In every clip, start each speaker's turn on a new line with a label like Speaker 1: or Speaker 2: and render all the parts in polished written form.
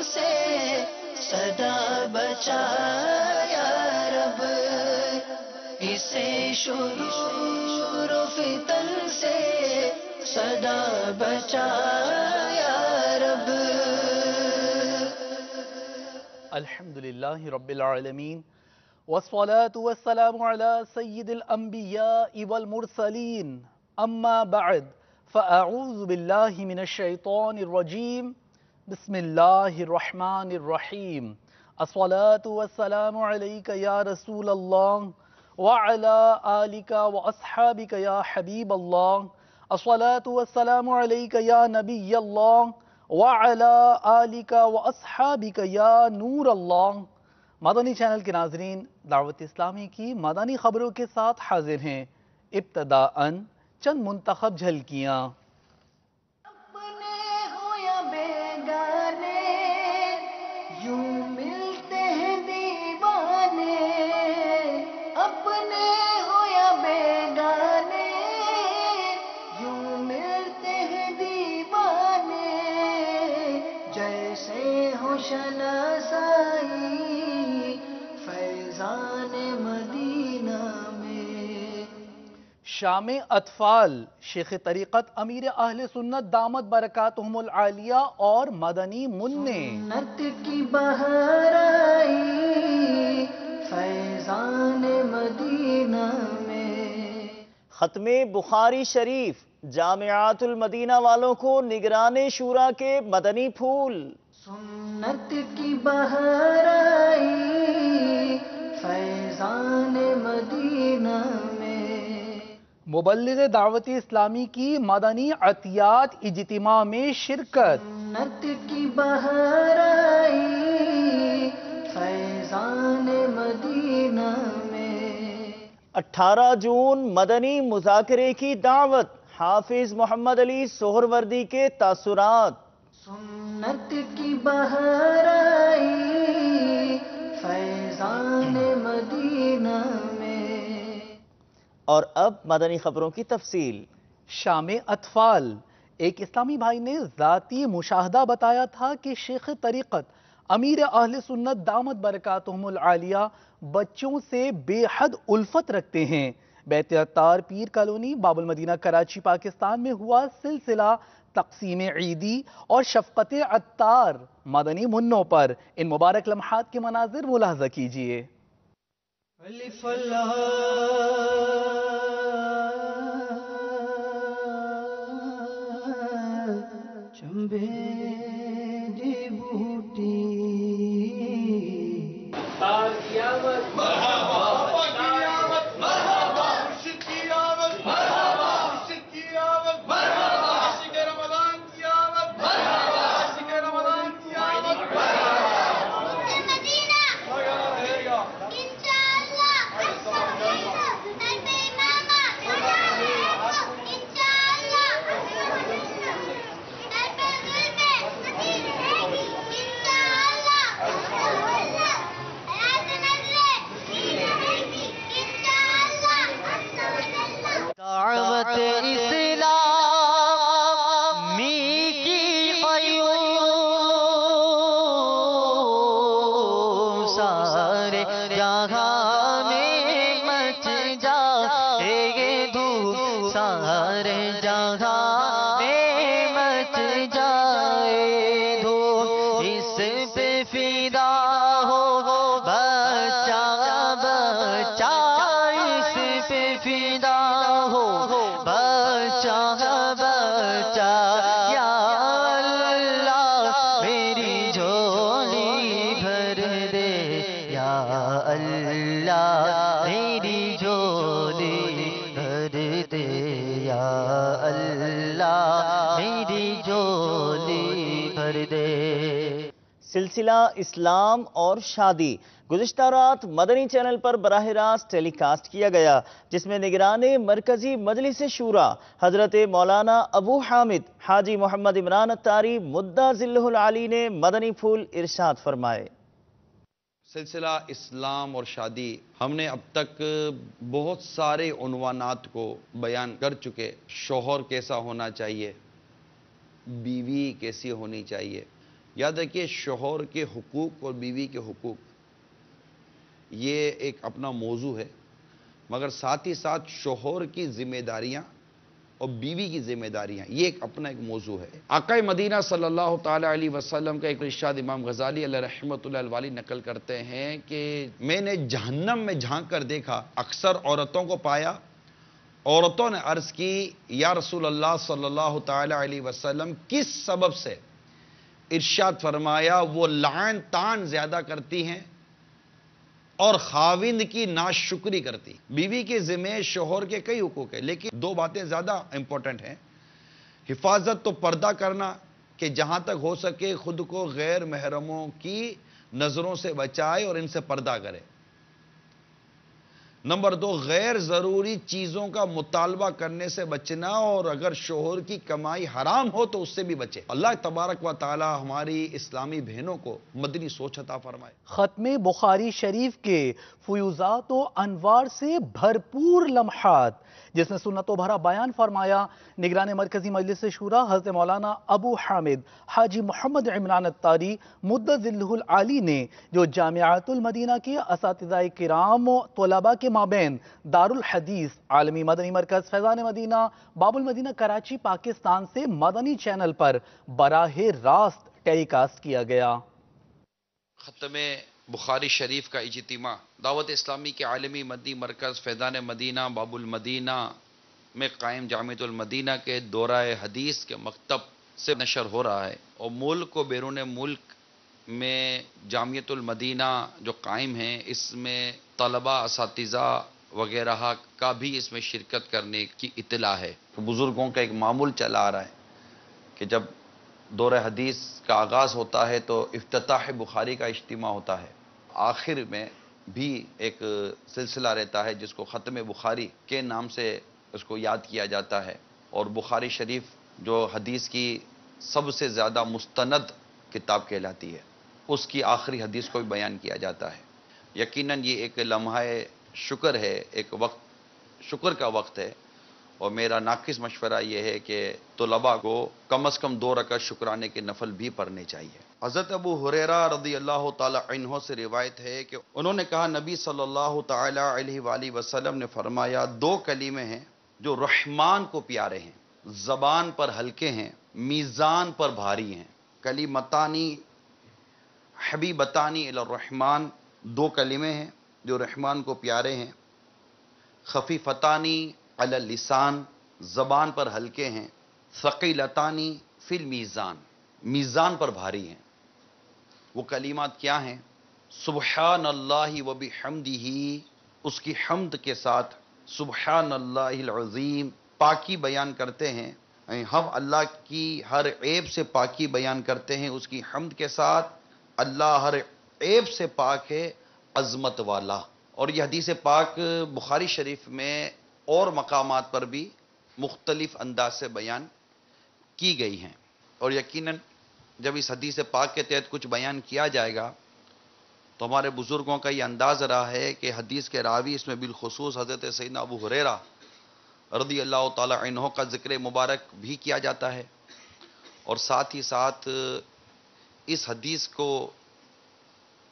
Speaker 1: سے صدا بچا یا رب، اسے شرور و فتن سے صدا بچا یا رب۔
Speaker 2: الحمدللہ رب العالمین، والصلاة والسلام على سید الانبیاء والمرسلین، اما بعد فاعوذ باللہ من الشیطان الرجیم، بسم اللہ الرحمن الرحیم۔ الصلاة والسلام علیک یا رسول اللہ وعلى آلک واصحابک یا حبیب اللہ۔ الصلاة والسلام علیک یا نبی اللہ وعلى آلک واصحابک یا نور اللہ۔ مدنی چینل کے ناظرین، دعوت اسلامی کی مدنی خبروں کے ساتھ حاضر ہیں۔ ابتداءً چند منتخب جھلکیاں۔
Speaker 1: اپنے ہو یا بیگانے، یوں ملتے ہیں دیوانے، اپنے ہو یا بیگانے، یوں ملتے ہیں دیوانے، جیسے ہو شناسائی فیضان مدینہ میں۔
Speaker 2: شام اطفال، شیخ طریقت امیر اہل سنت دامت برکاتہم العالیہ اور مدنی منع۔
Speaker 1: سنت کی بہار آئی فیضان مدینہ میں۔
Speaker 3: ختم بخاری شریف، جامعات المدینہ والوں کو نگران شورا کے مدنی پھول۔
Speaker 1: سنت کی بہار آئی فیضان مدینہ میں۔
Speaker 2: مبلغ دعوت اسلامی کی مدنی عطیات اجتماع میں شرکت۔
Speaker 1: سنت کی بہار آئی فیضان مدینہ میں۔
Speaker 3: 18 جون مدنی مذاکرے کی دعوت، حافظ محمد علی سہروردی کے تاثرات۔
Speaker 1: سنت کی بہار آئی فیضان مدینہ میں۔
Speaker 3: اور اب مدنی خبروں کی تفصیل۔
Speaker 2: شام اطفال، ایک اسلامی بھائی نے ذاتی مشاہدہ بتایا تھا کہ شیخ طریقت امیر اہل سنت دامت برکاتہم العالیہ بچوں سے بے حد الفت رکھتے ہیں۔ بیت عطار پیر کالونی باب المدینہ کراچی پاکستان میں ہوا سلسلہ تقسیم عیدی اور شفقت عطار مدنی منوں پر۔ ان مبارک لمحات کے مناظر ملاحظہ کیجیے۔
Speaker 1: الف اللہ چمبے دی بوٹی
Speaker 4: دعوت اسلامی کی قیوم سارے جہاں میں مچ جائے گے دھوم، سارے جہاں میں مچ جائے دھوم، اس پہ فدا ہو بچہ بچہ، اس پہ فدا ہو بچہ بچہ، یا اللہ میری جھولی بھر دے، یا اللہ میری جھولی بھر دے، یا اللہ میری جھولی بھر دے۔
Speaker 3: سلسلہ اسلام اور شادی گزشتہ رات مدنی چینل پر براہ راست ٹیلی کاسٹ کیا گیا، جس میں نگران مرکزی مجلس شورا حضرت مولانا ابو حامد حاجی محمد عمران اتاری مدہ ذلہ العالی نے مدنی پھول ارشاد فرمائے۔
Speaker 5: سلسلہ اسلام اور شادی، ہم نے اب تک بہت سارے عنوانات کو بیان کر چکے۔ شوہر کیسا ہونا چاہیے، بیوی کیسی ہونی چاہیے، یاد رکھیے شوہر کے حقوق اور بیوی کے حقوق یہ ایک اپنا موضوع ہے، مگر ساتھ ہی ساتھ شوہر کی ذمہ داریاں اور بیوی کی ذمہ داریاں یہ ایک اپنا ایک موضوع ہے۔ آقا مدینہ صلی اللہ تعالی علیہ وسلم کا ایک ارشاد امام غزالی علیہ رحمۃ اللہ الوالی نقل کرتے ہیں کہ میں نے جہنم میں جھانک کر دیکھا، اکثر عورتوں کو پایا، عورتوں نے عرض کی یا رسول اللہ صلی اللہ تعالی علیہ وسلم کس سبب سے؟ ارشاد فرمایا وہ لعن طعن زیادہ کرتی ہیں اور خاوند کی ناشکری کرتی۔ بیوی کے ذمہ شوہر کے کئی حقوق ہیں، لیکن دو باتیں زیادہ امپورٹنٹ ہیں۔ حفاظت تو پردہ کرنا کہ جہاں تک ہو سکے خود کو غیر محرموں کی نظروں سے بچائے اور ان سے پردہ کرے۔ نمبر دو، غیر ضروری چیزوں کا مطالبہ کرنے سے بچنا، اور اگر شوہر کی کمائی حرام ہو تو اس سے بھی بچے۔ اللہ تبارک و تعالی ہماری اسلامی بہنوں کو مدنی سوچ عطا فرمائے۔
Speaker 2: ختم بخاری شریف کے فیوزات و انوار سے بھرپور لمحات جس نے سنتوں بھرا بیان فرمایا، نگران مرکزی مجلس شورا حضرت مولانا ابو حامد حاجی محمد عمران الطاری مدد ذلہ العالی نے جو جامعۃ المدینہ کے اساتذہ کرام و طلباء کے مابین دارالحدیث عالمی مدنی مرکز فیضان مدینہ باب المدینہ کراچی پاکستان سے مدنی چینل پر براہ راست ٹیلی کاسٹ کیا گیا۔
Speaker 5: ختم بخاری شریف کا اجتماع دعوت اسلامی کے عالمی مدنی مرکز فیضان مدینہ باب المدینہ میں قائم جامعۃ المدینہ کے دورہ حدیث کے مکتب سے نشر ہو رہا ہے، اور ملک و بیرون ملک میں جامعۃ المدینہ جو قائم ہیں اس میں طلباء اساتذہ وغیرہ کا بھی اس میں شرکت کرنے کی اطلاع ہے۔ بزرگوں کا ایک معمول چلا آ رہا ہے کہ جب دورہ حدیث کا آغاز ہوتا ہے تو افتتاح بخاری کا اجتماع ہوتا ہے، آخر میں بھی ایک سلسلہ رہتا ہے جس کو ختم بخاری کے نام سے اس کو یاد کیا جاتا ہے، اور بخاری شریف جو حدیث کی سب سے زیادہ مستند کتاب کہلاتی ہے اس کی آخری حدیث کو بھی بیان کیا جاتا ہے۔ یقیناً یہ ایک لمحہ شکر ہے، ایک وقت شکر کا وقت ہے، اور میرا ناقص مشورہ یہ ہے کہ طلباء کو کم از کم 2 رکعت شکرانے کے نفل بھی پڑھنے چاہیے۔ حضرت ابو ہریرہ رضی اللہ تعالی عنہ سے روایت ہے کہ انہوں نے کہا نبی صلی اللہ تعالی علیہ وآلہ وسلم نے فرمایا 2 کلمے ہیں جو رحمان کو پیارے ہیں، زبان پر ہلکے ہیں، میزان پر بھاری ہیں۔ کلمتانی حبیبتانی الی الرحمن، 2 کلمے ہیں جو رحمان کو پیارے ہیں، خفیفتانی علی اللسان، زبان پر ہلکے ہیں، ثقیلتانی فی المیزان، میزان پر بھاری ہیں۔ وہ کلمات کیا ہیں؟ سبحان اللہ و بحمدہ، اس کی حمد کے ساتھ سبحان اللہ العظیم، پاکی بیان کرتے ہیں، ہم اللہ کی ہر عیب سے پاکی بیان کرتے ہیں اس کی حمد کے ساتھ، اللہ ہر عیب سے پاک ہے، عظمت والا۔ اور یہ حدیث پاک بخاری شریف میں اور مقامات پر بھی مختلف انداز سے بیان کی گئی ہیں، اور یقیناً جب اس حدیث پاک کے تحت کچھ بیان کیا جائے گا تو ہمارے بزرگوں کا یہ انداز رہا ہے کہ حدیث کے راوی اس میں بالخصوص حضرت سیدنا ابو ہریرہ رضی اللہ تعالی عنہ کا ذکر مبارک بھی کیا جاتا ہے، اور ساتھ ہی ساتھ اس حدیث کو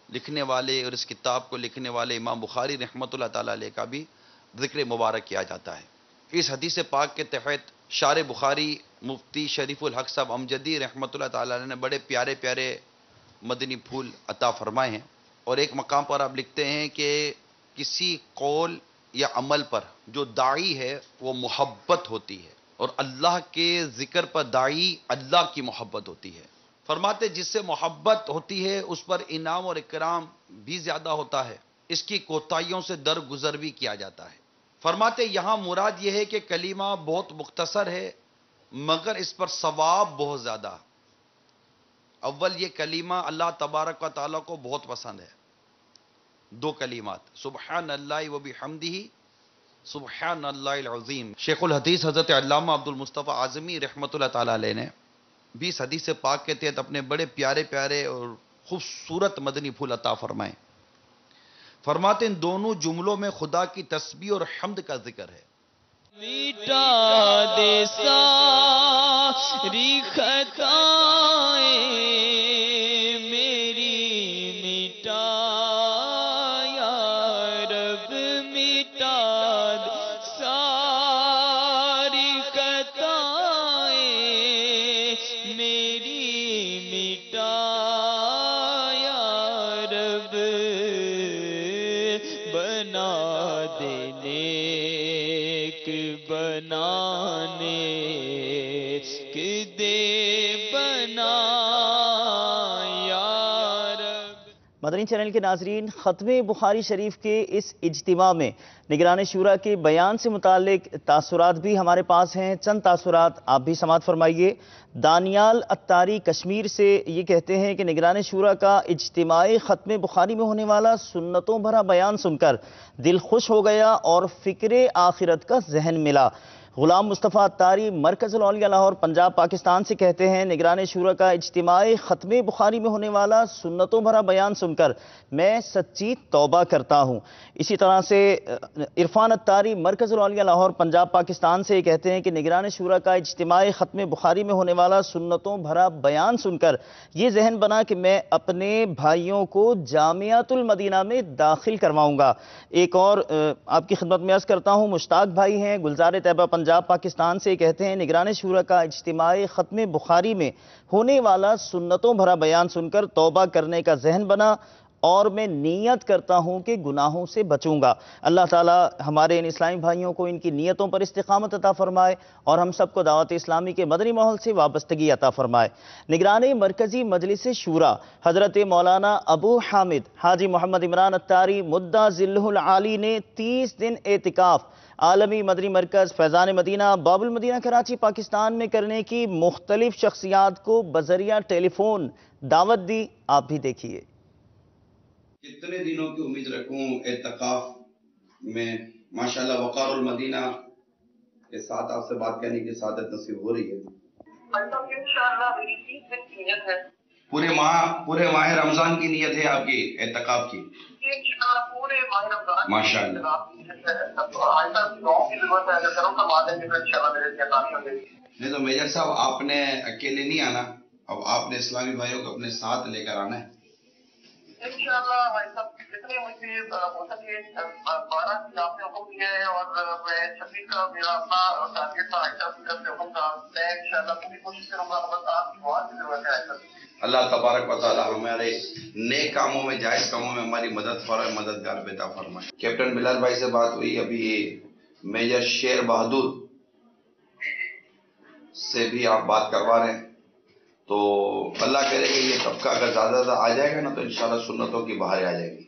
Speaker 5: لکھنے والے اور اس کتاب کو لکھنے والے امام بخاری رحمۃ اللہ تعالی علیہ کا بھی ذکر مبارک کیا جاتا ہے۔ اس حدیث پاک کے تحت شارح بخاری مفتی شریف الحق صاحب امجدی رحمۃ اللہ تعالی علیہ نے بڑے پیارے پیارے مدنی پھول عطا فرمائے ہیں، اور ایک مقام پر آپ لکھتے ہیں کہ کسی قول یا عمل پر جو داعی ہے وہ محبت ہوتی ہے، اور اللہ کے ذکر پر داعی اللہ کی محبت ہوتی ہے۔ فرماتے جس سے محبت ہوتی ہے اس پر انعام اور اکرام بھی زیادہ ہوتا ہے، اس کی کوتاہیوں سے درگزر بھی کیا جاتا ہے۔ فرماتے یہاں مراد یہ ہے کہ کلمہ بہت مختصر ہے مگر اس پر ثواب بہت زیادہ۔ اول یہ کلمہ اللہ تبارک و تعالیٰ کو بہت پسند ہے، 2 کلمات سبحان اللہ و بحمدہ سبحان اللہ العظیم۔ شیخ الحدیث حضرت علامہ عبد المصطفیٰ اعظمی رحمۃ اللہ تعالی علیہ نے بھی اس حدیث پاک کے تحت اپنے بڑے پیارے پیارے اور خوبصورت مدنی پھول عطا فرمائے۔ فرماتے ان دونوں جملوں میں خدا کی تسبیح اور حمد کا ذکر ہے۔
Speaker 6: مٹا دے ساری خطائیں بنانے کے دے بنا یا رب۔
Speaker 3: مدنی چینل کے ناظرین، ختم بخاری شریف کے اس اجتماع میں نگران شورا کے بیان سے متعلق تاثرات بھی ہمارے پاس ہیں۔ چند تاثرات آپ بھی سماعت فرمائیے۔ دانیال اتاری کشمیر سے یہ کہتے ہیں کہ نگران شورا کا اجتماعی ختم بخاری میں ہونے والا سنتوں بھرا بیان سن کر دل خوش ہو گیا اور فکر آخرت کا ذہن ملا۔ غلام مصطفیٰ اتاری مرکز الاولیاء لاہور پنجاب پاکستان سے کہتے ہیں نگران شورا کا اجتماعی ختم بخاری میں ہونے والا سنتوں بھرا بیان سن کر میں سچی توبہ کرتا ہوں۔ اسی طرح سے عرفان اتاری مرکز الاولیاء لاہور پنجاب پاکستان سے یہ کہتے ہیں کہ نگران شورا کا اجتماعی ختم بخاری میں ہونے والا سنتوں بھرا بیان سن کر یہ ذہن بنا کہ میں اپنے بھائیوں کو جامعۃ المدینہ میں داخل کرواؤں گا۔ ایک اور آپ کی خدمت میں عرض کرتا ہوں، مشتاق بھائی ہیں گلزار طیبہ پنجاب پاکستان سے کہتے ہیں نگران شورا کا اجتماعی ختم بخاری میں ہونے والا سنتوں بھرا بیان سن کر توبہ کرنے کا ذہن بنا اور میں نیت کرتا ہوں کہ گناہوں سے بچوں گا۔ اللہ تعالی ہمارے ان اسلامی بھائیوں کو ان کی نیتوں پر استقامت عطا فرمائے اور ہم سب کو دعوت اسلامی کے مدنی ماحول سے وابستگی عطا فرمائے۔ نگران مرکزی مجلس شورا حضرت مولانا ابو حامد حاجی محمد عمران اتاری مدہ ذلہ العالی نے 30 دن اعتکاف عالمی مدنی مرکز فیضان مدینہ باب المدینہ کراچی پاکستان میں کرنے کی مختلف شخصیات کو بذریعہ ٹیلی فون دعوت دی۔ آپ بھی دیکھیے۔
Speaker 5: کتنے دنوں کی امید رکھوں اعتکاف میں، ماشاءاللہ وقار المدینہ کے ساتھ آپ سے بات کرنے کی سعادت نصیب ہو رہی ہے۔
Speaker 7: انشاءاللہ میری 30 دن کی نیت ہے۔
Speaker 5: پورے ماہ رمضان کی نیت ہے آپ کی اعتکاف کی؟
Speaker 7: انشاءاللہ پورے ماہ رمضان کی
Speaker 5: ماشاءاللہ۔ نہیں تو میجر صاحب آپ نے اکیلے نہیں آنا، اب آپ نے اسلامی بھائیوں کو اپنے ساتھ لے کر آنا ہے۔
Speaker 7: انشاءاللہ بھائی صاحب جتنے مجھے ہو سکے 12 کی آپ نے حکم دیا ہے اور میں 26 کا میرا اپنا ٹارگیٹ تھا عائشہ کی طرف سے حکم تھا، میں انشاءاللہ پوری کوشش کروں گا، بس آپ کی دعا کی ضرورت ہے عائشہ۔
Speaker 5: اللہ تبارک و تعالی ہمارے نیک کاموں میں جائز کاموں میں ہماری مدد فرمائے، مددگار عطا فرمائے۔ کیپٹن بلال بھائی سے بات ہوئی، ابھی میجر شیر بہادر سے بھی آپ بات کروا رہے ہیں، تو اللہ کرے کہ یہ طبقہ اگر زیادہ زیادہ آ جائے گا نا تو انشاءاللہ سنتوں کی بہار آ جائے گی۔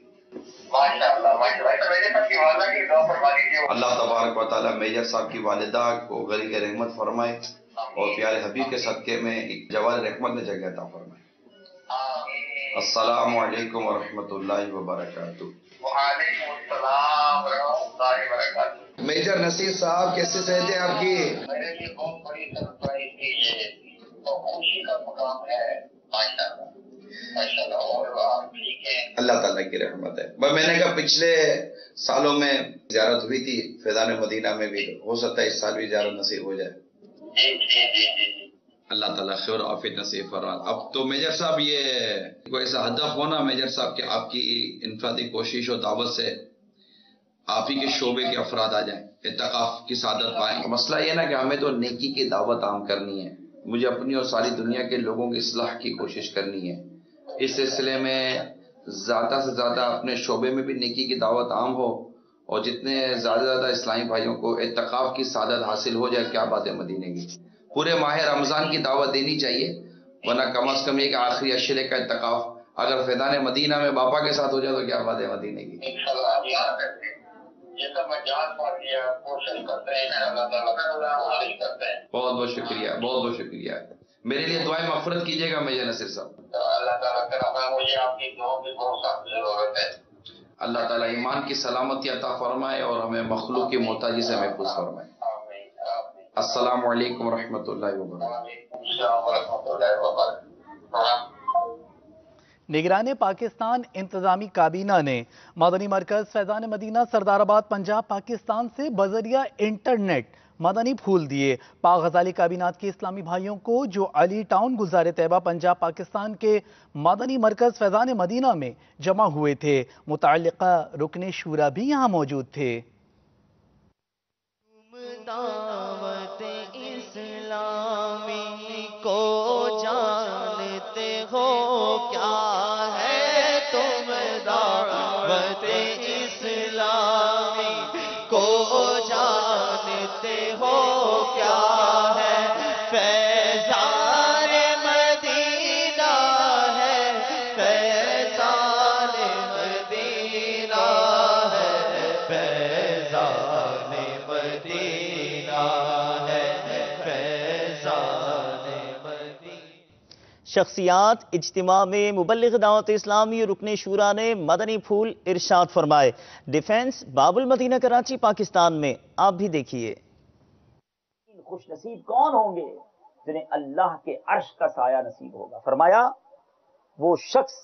Speaker 5: اللہ تبارک و تعالی میجر صاحب کی والدہ کو غریق رحمت فرمائے اور پیارے حبیب کے صدقے میں ایک جوار رحمت میں جگہ عطا فرمائے۔ السلام علیکم ورحمۃ اللہ وبرکاتہ۔
Speaker 7: وعلیکم السلام ورحمۃ اللہ وبرکاتہ۔
Speaker 5: میجر نصیر صاحب کیسے صحت ہے آپ کی؟
Speaker 7: میرے لیے بہت بڑی سرپرائز تھی یہ اور خوشی کا مقام ہے، ماشاءاللہ ماشاءاللہ، اور آپ ٹھیک ہیں؟
Speaker 5: اللہ تعالیٰ کی رحمت ہے۔ میں نے کہا پچھلے سالوں میں زیارت ہوئی تھی فیضان مدینہ میں بھی، ہو سکتا ہے اس سال بھی زیارت نصیب ہو جائے۔
Speaker 7: جی جی جی جی جی
Speaker 5: اللہ تعالیٰ خیر و عافیت نصیب فرمائے۔ اب تو میجر صاحب یہ کوئی ایسا ہدف ہونا میجر صاحب کہ آپ کی انفرادی کوشش و دعوت سے آپ ہی کے شعبے کے افراد آ جائیں، اعتکاف کی سعادت پائیں۔ مسئلہ یہ نا کہ ہمیں تو نیکی کی دعوت عام کرنی ہے، مجھے اپنی اور ساری دنیا کے لوگوں کی اصلاح کی کوشش کرنی ہے۔ اس سلسلے میں زیادہ سے زیادہ اپنے شعبے میں بھی نیکی کی دعوت عام ہو اور جتنے زیادہ سے زیادہ اسلامی بھائیوں کو اعتکاف کی سعادت حاصل ہو جائے، کیا بات ہے مدینے کی۔ پورے ماہ رمضان کی دعوت دینی چاہیے، ورنہ کم از کم ایک آخری عشرے کا اعتکاف اگر فیضان مدینہ میں باپا کے ساتھ ہو جائے تو کیا بات ہے مدینے کی۔
Speaker 7: انشاءاللہ اللہ کرتے ہیں، یہ سب میں جان پا دیا، کوشش کرتے ہیں انشاءاللہ تعالیٰ کوشش کرتے ہیں۔
Speaker 5: بہت بہت شکریہ، بہت بہت شکریہ۔ میرے لیے دعائیں مغفرت کیجیے گا میجر نصیر صاحب۔
Speaker 7: اللہ تعالیٰ کرم ہے، مجھے آپ کی دعاؤں کی بہت سخت ضرورت ہے۔
Speaker 5: اللہ تعالیٰ ایمان کی سلامتی عطا فرمائے اور ہمیں مخلوق کی محتاجی سے محفوظ فرمائے۔
Speaker 7: آمین آمین۔
Speaker 5: السلام علیکم ورحمۃ اللہ وبرکاتہ۔
Speaker 7: وعلیکم السلام ورحمۃ اللہ وبرکاتہ۔
Speaker 2: نگران پاکستان انتظامی کابینہ نے مدنی مرکز فیضان مدینہ سردار آباد پنجاب پاکستان سے بذریعہ انٹرنیٹ مدنی پھول دیے۔ پاک غزالی کابینات کے اسلامی بھائیوں کو جو علی ٹاؤن گلزار طیبہ پنجاب پاکستان کے مدنی مرکز فیضان مدینہ میں جمع ہوئے تھے، متعلقہ رکن شورا بھی یہاں موجود تھے۔
Speaker 4: دعوت اسلامی کو جانتے ہو کیا ہے تم دعوت اسلامی کو جانتے
Speaker 3: شخصیات اجتماع میں مبلغ دعوت اسلامی رکن شورا نے مدنی پھول ارشاد فرمائے۔ ڈیفنس باب المدینہ کراچی پاکستان میں آپ بھی دیکھیے۔
Speaker 8: خوش نصیب کون ہوں گے جنہیں اللہ کے عرش کا سایہ نصیب ہوگا؟ فرمایا وہ شخص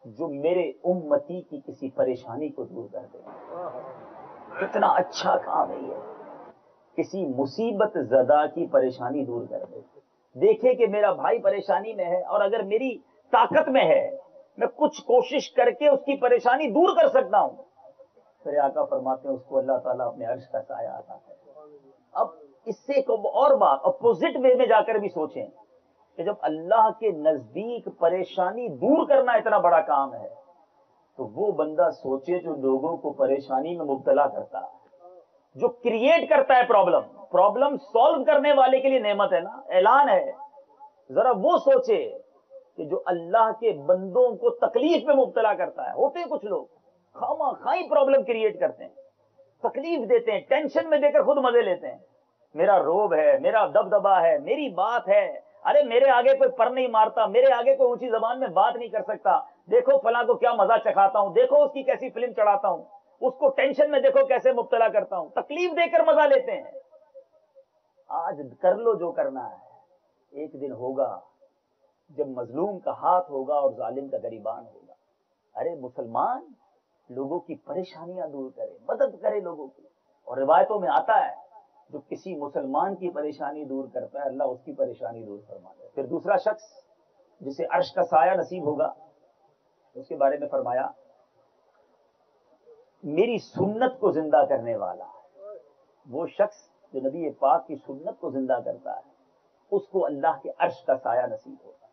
Speaker 8: جو میرے امتی کی کسی پریشانی کو دور کر دے۔ کتنا اچھا کام ہے یہ، کسی مصیبت زدہ کی پریشانی دور کر دے۔ دیکھے کہ میرا بھائی پریشانی میں ہے اور اگر میری طاقت میں ہے میں کچھ کوشش کر کے اس کی پریشانی دور کر سکتا ہوں، میرے آقا فرماتے ہیں اس کو اللہ تعالیٰ اپنے عرش کا سایہ عطا کرے۔ اب اس سے ایک اور بات اپوزٹ وے میں جا کر بھی سوچیں کہ جب اللہ کے نزدیک پریشانی دور کرنا اتنا بڑا کام ہے تو وہ بندہ سوچے جو لوگوں کو پریشانی میں مبتلا کرتا ہے، جو کریٹ کرتا ہے پرابلم سالو کرنے والے کے لیے نعمت ہے نا، اعلان ہے۔ ذرا وہ سوچے کہ جو اللہ کے بندوں کو تکلیف میں مبتلا کرتا ہے۔ ہوتے ہیں کچھ لوگ خواہ خواہی پرابلم کریٹ کرتے ہیں، تکلیف دیتے ہیں، ٹینشن میں دے کر خود مزے لیتے ہیں۔ میرا روب ہے، میرا دبدبا ہے، میری بات ہے، ارے میرے آگے کوئی پر نہیں مارتا، میرے آگے کوئی اونچی زبان میں بات نہیں کر سکتا، دیکھو فلاں کو کیا مزہ چکھاتا ہوں، دیکھو اس کی کیسی فلم چڑھاتا ہوں، اس کو ٹینشن میں دیکھو کیسے مبتلا کرتا ہوں، تکلیف دے کر مزہ لیتے ہیں۔ آج کر لو جو کرنا ہے، ایک دن ہوگا جب مظلوم کا ہاتھ ہوگا اور ظالم کا گریبان ہوگا۔ ارے مسلمان لوگوں کی پریشانیاں دور کرے، مدد کرے لوگوں کی، اور روایتوں میں آتا ہے جو کسی مسلمان کی پریشانی دور کرتا ہے اللہ اس کی پریشانی دور فرماتا ہے۔ پھر دوسرا شخص جسے عرش کا سایہ نصیب ہوگا، اس کے بارے میں فرمایا میری سنت کو زندہ کرنے والا، وہ شخص جو نبی پاک کی سنت کو زندہ کرتا ہے اس کو اللہ کے عرش کا سایہ نصیب ہوگا۔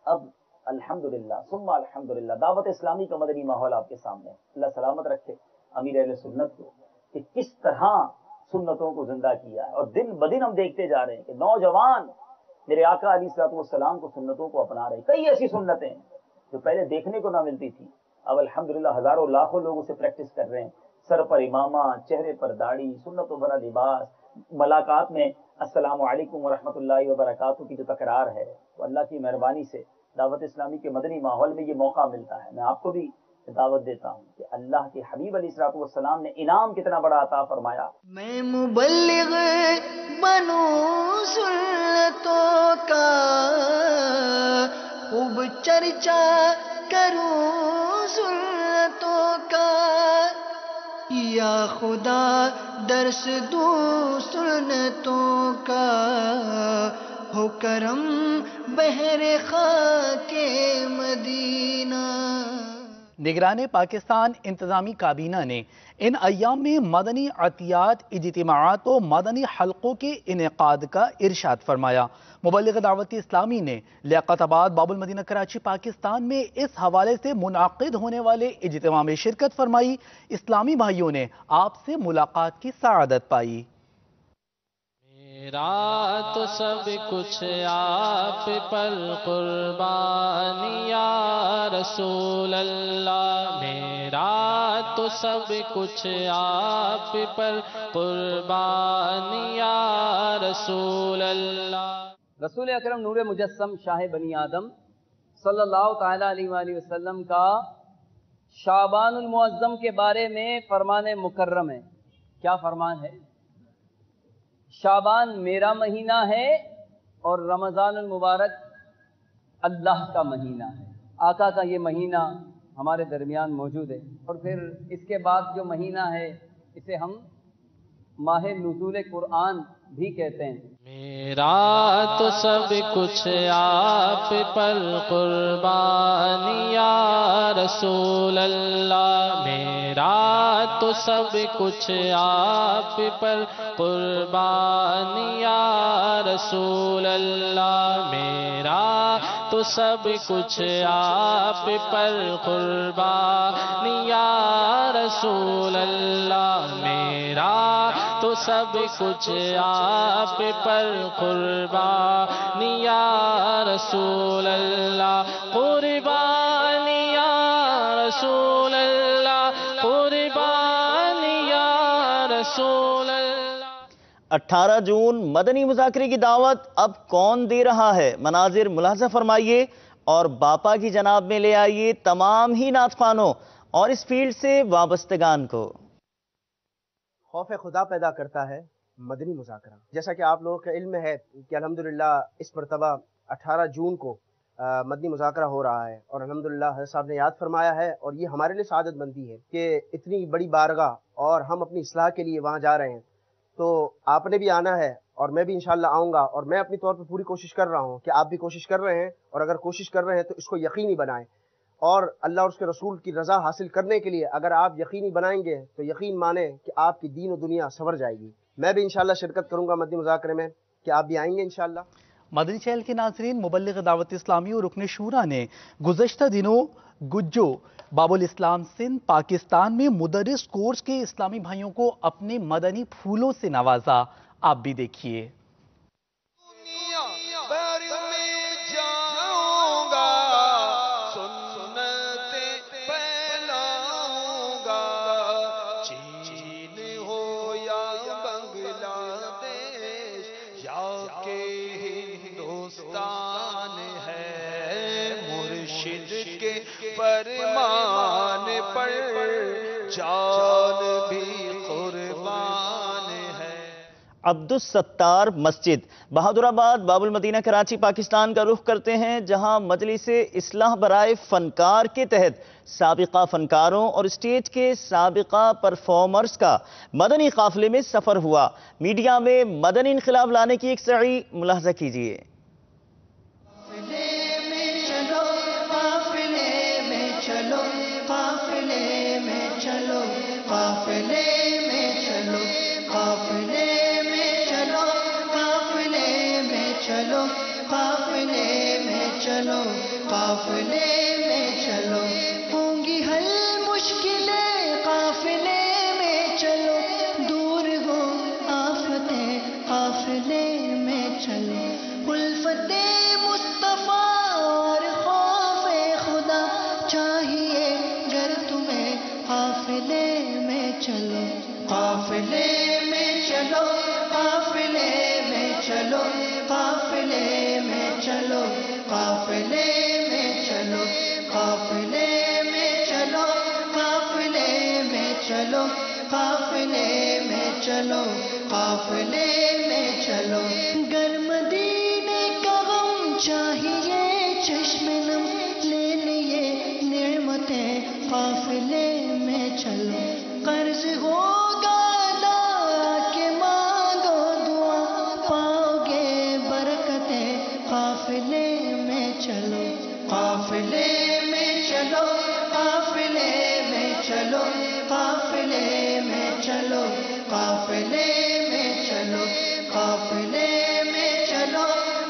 Speaker 8: اب الحمدللہ ثم الحمدللہ دعوت اسلامی کا مدنی ماحول آپ کے سامنے ہے۔ اللہ سلامت رکھے امیر اہل سنت کو کہ کس طرح سنتوں کو زندہ کیا ہے، اور دن بدن ہم دیکھتے جا رہے ہیں کہ نوجوان میرے آقا علیہ الصلوۃ والسلام کو سنتوں کو اپنا رہے ہیں۔ کئی ایسی سنتیں ہیں جو پہلے دیکھنے کو نہ ملتی تھی، اب الحمدللہ ہزاروں لاکھوں لوگ اسے پریکٹس کر رہے ہیں۔ سر پر امامہ، چہرے پر داڑھی، سنتوں بھرا لباس، ملاقات میں السلام علیکم ورحمۃ اللہ وبرکاتہ کی جو تکرار ہے، تو اللہ کی مہربانی سے دعوت اسلامی کے مدنی ماحول میں یہ موقع ملتا ہے۔ میں آپ کو بھی دعوت دیتا ہوں کہ اللہ کے حبیب علیہ الصلوۃ والسلام نے انعام کتنا بڑا عطا فرمایا۔
Speaker 1: میں مبلغ بنوں سنتوں کا، خوب چرچا کروں سنتوں کا، یا خدا درس دوں سنتوں کا، ہو کرم بحر خاک مدینہ۔
Speaker 2: نگران پاکستان انتظامی کابینہ نے ان ایام میں مدنی عطیات، اجتماعات و مدنی حلقوں کے انعقاد کا ارشاد فرمایا۔ مبلغ دعوت اسلامی نے لیاقت آباد باب المدینہ کراچی پاکستان میں اس حوالے سے منعقد ہونے والے اجتماع میں شرکت فرمائی۔ اسلامی بھائیوں نے آپ سے ملاقات کی سعادت پائی۔
Speaker 6: میرا تو سب کچھ آپ پر قربان یا رسول اللہ، میرا تو سب کچھ آپ پر قربان یا رسول اللہ۔
Speaker 9: رسول اکرم نور مجسم شاہ بنی آدم صلی اللہ تعالیٰ علیہ وآلہ وسلم کا شعبان المعظم کے بارے میں فرمان مکرم ہے۔ کیا فرمان ہے؟ شعبان میرا مہینہ ہے اور رمضان المبارک اللہ کا مہینہ ہے۔ آقا کا یہ مہینہ ہمارے درمیان موجود ہے، اور پھر اس کے بعد جو مہینہ ہے اسے ہم ماہ نزول قرآن بھی کہتے ہیں۔
Speaker 6: میرا تو سب کچھ آپ پر قربان یا رسول اللہ، میرا تو سب کچھ آپ پر قربان یا رسول اللہ، میرا تو سب کچھ آپ پر قربان یا رسول اللہ، میرا تو سب کچھ آپ پر قربان یا رسول اللہ، قربان یا رسول اللہ، قربان یا رسول اللہ۔
Speaker 3: 18 جون مدنی مذاکرے کی دعوت اب کون دے رہا ہے؟ مناظر ملاحظہ فرمائیے اور باپا کی جناب میں لے آئیے تمام ہی نعت خوانوں اور اس فیلڈ سے وابستگان کو۔
Speaker 10: خوف خدا پیدا کرتا ہے مدنی مذاکرہ، جیسا کہ آپ لوگوں کا علم ہے کہ الحمدللہ اس مرتبہ 18 جون کو مدنی مذاکرہ ہو رہا ہے، اور الحمدللہ حضرت صاحب نے یاد فرمایا ہے، اور یہ ہمارے لیے سعادت مندی ہے کہ اتنی بڑی بارگاہ اور ہم اپنی اصلاح کے لیے وہاں جا رہے ہیں، تو آپ نے بھی آنا ہے اور میں بھی انشاءاللہ آؤں گا، اور میں اپنی طور پر پوری کوشش کر رہا ہوں کہ آپ بھی کوشش کر رہے ہیں، اور اگر کوشش کر رہے ہیں تو اس کو یقینی بنائیں، اور اللہ اور اس کے رسول کی رضا حاصل کرنے کے لیے اگر آپ یقینی بنائیں گے تو یقین مانیں کہ آپ کی دین و دنیا سنور جائے گی۔ میں بھی انشاءاللہ شرکت کروں گا مدنی مذاکرے میں، کہ آپ بھی آئیں گے انشاءاللہ۔
Speaker 2: مدنی چینل کے ناظرین، مبلغ دعوت اسلامی اور رکن شورا نے گزشتہ دنوں گجو باب الاسلام سندھ پاکستان میں مدرس کورس کے اسلامی بھائیوں کو اپنے مدنی پھولوں سے نوازا۔ آپ بھی دیکھیے۔
Speaker 4: فرمان پر جان بھی قربان ہے۔
Speaker 3: عبدالستار مسجد بہادر آباد باب المدینہ کراچی پاکستان کا رخ کرتے ہیں، جہاں مجلس اصلاح برائے فنکار کے تحت سابقہ فنکاروں اور اسٹیج کے سابقہ پرفارمرز کا مدنی قافلے میں سفر ہوا۔ میڈیا میں مدنی انقلاب لانے کی ایک سعی ملاحظہ کیجیے۔
Speaker 1: قافلے میں چلو، ہوں گی حل مشکلیں قافلے میں چلو، دور ہو آفتیں قافلے میں چلو، الفت مصطفیٰ اور خوف خدا چاہیے گر تمہیں قافلے میں چلو، قافلے میں چلو، قافلے میں چلو، قافلے میں چلو، قافلے میں چلو، قافلے میں چلو، قافلے میں چلو، قافلے میں چلو، قافلے میں چلو، گر مدینے کا غم چاہیے چشم نم لے لیے نعمتیں قافلے میں چلو، قرض ہوگا ادا کہ مانگو دعا پاؤ گے برکتیں قافلے میں چلو، قافلے میں چلو، قافلے میں چلو، قافلے میں چلو، قافلے میں چلو، قافلے میں چلو،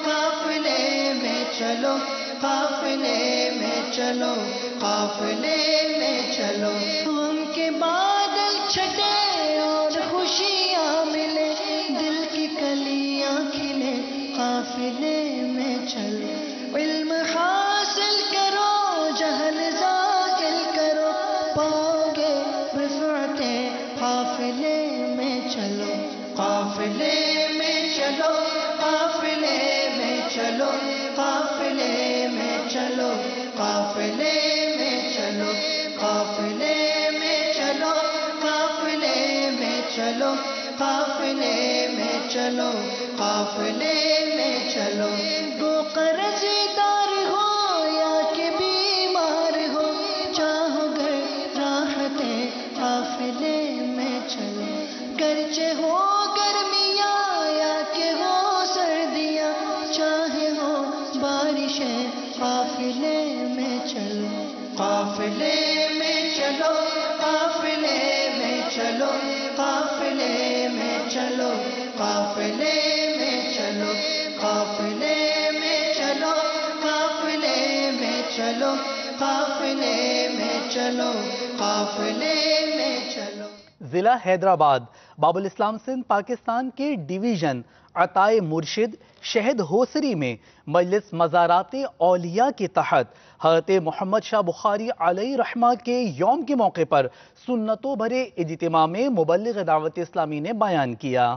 Speaker 1: قافلے میں چلو، قافلے میں چلو، قافلے میں چلو، غم کے بادل چھٹے اور خوشیاں ملے، دل کی کلیاں کھلے قافلے میں چلو، علم حاصل کرو جہل زائل کرو، پاؤ گے رفعتیں قافلے میں چلو، قافلے میں چلو، قافلے میں چلو، قافلے میں چلو، قافلے میں چلو، قافلے میں چلو، قافلے میں چلو، قافلے میں چلو، قافلے میں چلو، گو قرض دار ہو یا کہ بیمار ہو، چاہو گر راحتیں قافلے میں چلو، گرچہ ہو گرمیاں یا کہ ہو سردیاں، چاہے ہو بارشیں قافلے میں چلو، قافلے میں چلو، قافلے میں چلو، قافلے میں چلو، قافلے میں چلو، قافلے میں چلو، قافلے میں چلو، قافلے میں چلو، قافلے میں چلو۔
Speaker 2: ضلع حیدرآباد باب الاسلام سندھ پاکستان کے ڈویژن عطائے مرشد شہد ہوسری میں مجلس مزارات اولیاء کے تحت حضرت محمد شاہ بخاری علیہ رحمہ کے یوم کے موقع پر سنتوں بھرے اجتماع میں مبلغ دعوت اسلامی نے بیان کیا۔